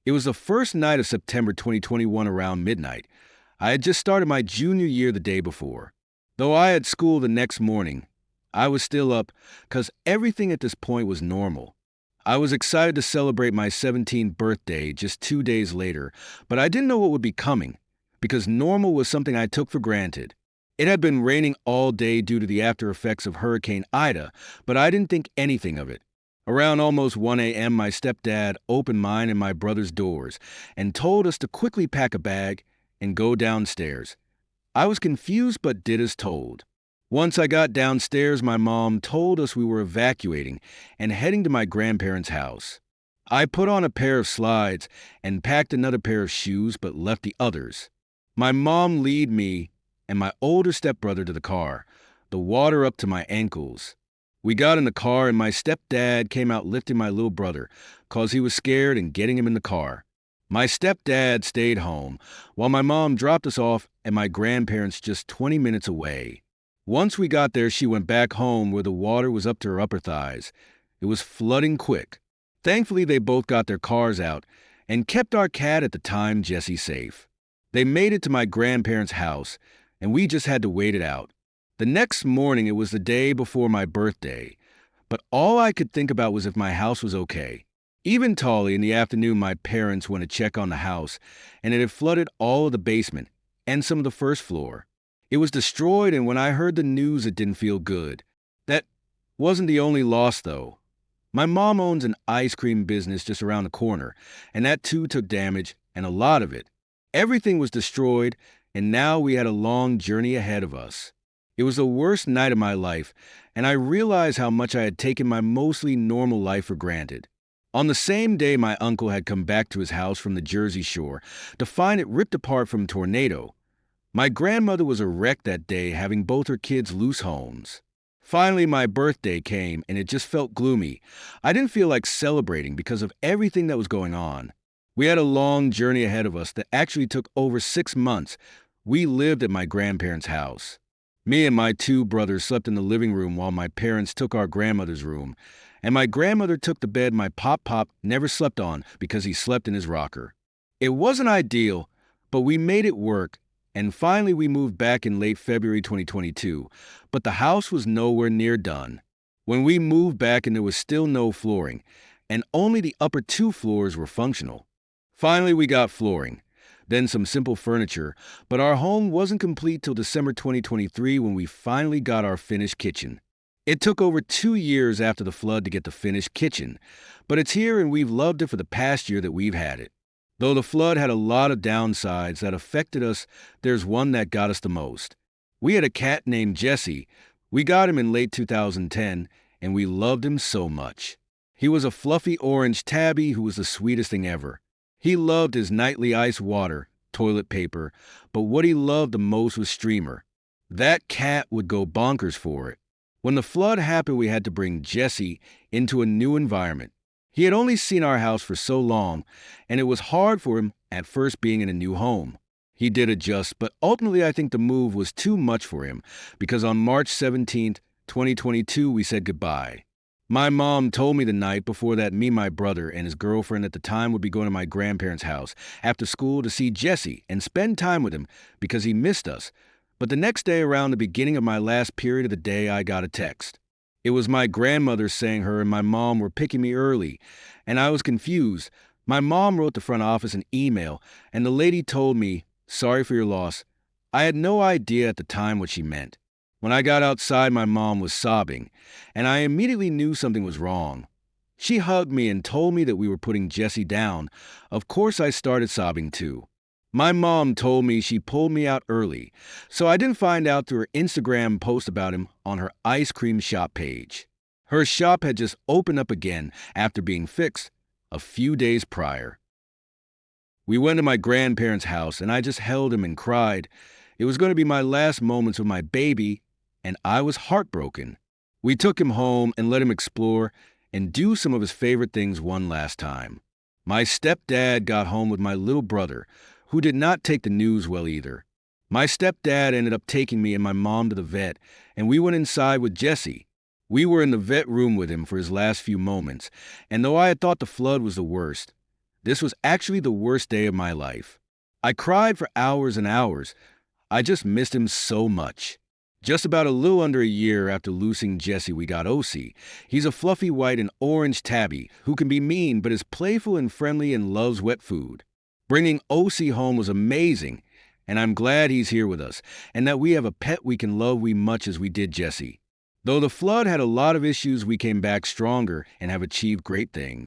It was the first night of September 2021 around midnight. I had just started my junior year the day before. Though I had school the next morning, I was still up because everything at this point was normal. I was excited to celebrate my 17th birthday just 2 days later, but I didn't know what would be coming because normal was something I took for granted. It had been raining all day due to the after effects of Hurricane Ida, but I didn't think anything of it. Around almost 1 a.m., my stepdad opened mine and my brother's doors and told us to quickly pack a bag and go downstairs. I was confused but did as told. Once I got downstairs, my mom told us we were evacuating and heading to my grandparents' house. I put on a pair of slides and packed another pair of shoes but left the others. My mom led me and my older stepbrother to the car, the water up to my ankles. We got in the car and my stepdad came out lifting my little brother, 'cause he was scared, and getting him in the car. My stepdad stayed home, while my mom dropped us off at my grandparents' just 20 minutes away. Once we got there, she went back home where the water was up to her upper thighs. It was flooding quick. Thankfully, they both got their cars out and kept our cat at the time, Jessie, safe. They made it to my grandparents' house, and we just had to wait it out. The next morning, it was the day before my birthday, but all I could think about was if my house was okay. Even Tolly, in the afternoon, my parents went to check on the house, and it had flooded all of the basement and some of the first floor. It was destroyed, and when I heard the news, it didn't feel good. That wasn't the only loss, though. My mom owns an ice cream business just around the corner, and that too took damage, and a lot of it. Everything was destroyed, and now we had a long journey ahead of us. It was the worst night of my life, and I realized how much I had taken my mostly normal life for granted. On the same day, my uncle had come back to his house from the Jersey Shore to find it ripped apart from a tornado. My grandmother was a wreck that day, having both her kids lose homes. Finally, my birthday came, and it just felt gloomy. I didn't feel like celebrating because of everything that was going on. We had a long journey ahead of us that actually took over 6 months. We lived at my grandparents' house. Me and my 2 brothers slept in the living room while my parents took our grandmother's room, and my grandmother took the bed my pop never slept on because he slept in his rocker. It wasn't ideal, but we made it work, and finally we moved back in late February 2022, but the house was nowhere near done. When we moved back, and there was still no flooring, and only the upper 2 floors were functional. Finally, we got flooring, then some simple furniture, but our home wasn't complete till December 2023 when we finally got our finished kitchen. It took over 2 years after the flood to get the finished kitchen, but it's here and we've loved it for the past year that we've had it. Though the flood had a lot of downsides that affected us, there's one that got us the most. We had a cat named Jesse. We got him in late 2010, and we loved him so much. He was a fluffy orange tabby who was the sweetest thing ever. He loved his nightly ice water, toilet paper, but what he loved the most was Streamer. That cat would go bonkers for it. When the flood happened, we had to bring Jesse into a new environment. He had only seen our house for so long, and it was hard for him at first being in a new home. He did adjust, but ultimately I think the move was too much for him because on March 17th, 2022, we said goodbye. My mom told me the night before that my brother, and his girlfriend at the time would be going to my grandparents' house after school to see Jesse and spend time with him because he missed us. But the next day, around the beginning of my last period of the day, I got a text. It was my grandmother saying her and my mom were picking me early, and I was confused. My mom wrote the front office an email, and the lady told me, "Sorry for your loss." I had no idea at the time what she meant. When I got outside, my mom was sobbing, and I immediately knew something was wrong. She hugged me and told me that we were putting Jesse down. Of course, I started sobbing too. My mom told me she pulled me out early, so I didn't find out through her Instagram post about him on her ice cream shop page. Her shop had just opened up again after being fixed a few days prior. We went to my grandparents' house, and I just held him and cried. It was going to be my last moments with my baby, and I was heartbroken. We took him home and let him explore and do some of his favorite things one last time. My stepdad got home with my little brother, who did not take the news well either. My stepdad ended up taking me and my mom to the vet, and we went inside with Jesse. We were in the vet room with him for his last few moments, and though I had thought the flood was the worst, This was actually the worst day of my life. I cried for hours and hours. I just missed him so much. Just about a little under a year after losing Jesse, we got OC. He's a fluffy white and orange tabby who can be mean but is playful and friendly and loves wet food. Bringing OC home was amazing, and I'm glad he's here with us and that we have a pet we can love we much as we did Jesse. Though the flood had a lot of issues, we came back stronger and have achieved great things.